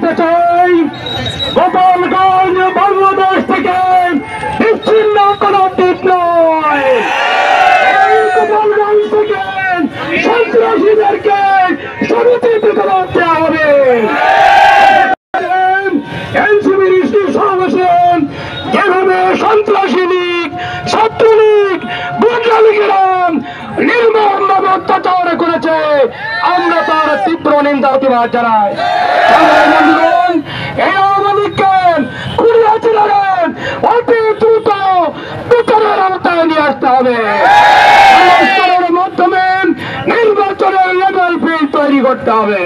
বলতে চাই, গোপালগঞ্জ বাংলাদেশ থেকে বিচ্ছিন্ন কোনো দ্বীপ নয়। এই গোপালগঞ্জ থেকে সন্ত্রাসীদেরকে সমিতিত করতে হবে। এনসিপির সমাবেশন যেভাবে সন্ত্রাসী লীগ, ছাত্রলীগ, গুন্ডা লীগেরা নির্মমভাবে অত্যাচার করেছে, আমরা তার তীব্র নিন্দা প্রতিবাদ জানাই। এই আওয়ামী লীগকে কুড়িয়ে ছিলেন অতি দ্রুত বিচারের আওতায় নিয়ে আসতে হবে। মাধ্যমে নির্বাচনের লেভেল ফিল্ড তৈরি করতে হবে।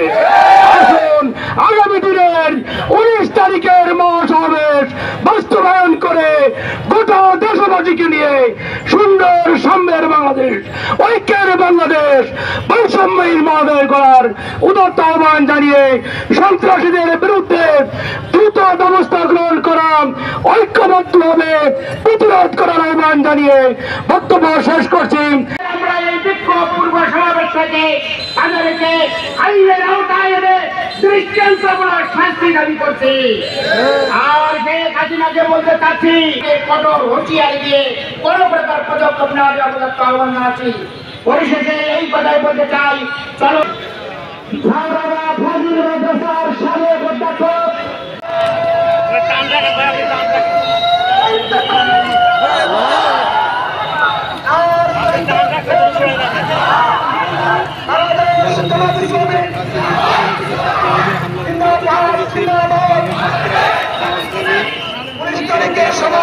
আসুন আগামী দিনের 19 তারিখের মহাসমাবেশ বাস্তবায়ন করে গোটা দেশবাসীকে নিয়ে সুন্দর সাম্যের বাংলাদেশ, ঐক্যের বাংলাদেশ, বৈষম্যহীন বাংলাদেশ করার উদাত্ত আহ্বান জানিয়ে সন্ত্রাসীদের বিরুদ্ধে দ্রুত ব্যবস্থা গ্রহণ করা, ঐক্যবদ্ধভাবে প্রতিরোধ করার আহ্বান জানিয়ে বক্তব্য শেষ করছি। আমরা এই বিক্ষোভ পূর্ব সমাবেশ থেকে তাদেরকে আইনের আওতায় এনে দৃষ্টান্তমূলক শাস্তি দাবি করছি। আর শেখ হাসিনাকে বলতে চাচ্ছি, কঠোর হুঁশিয়ারি দিয়ে কোন প্রকার পদক্ষেপ নেওয়ার অবগত আহ্বান জানাচ্ছি। পরিশেষে এই কথাই বলতে চাই, চলো সমাবেশ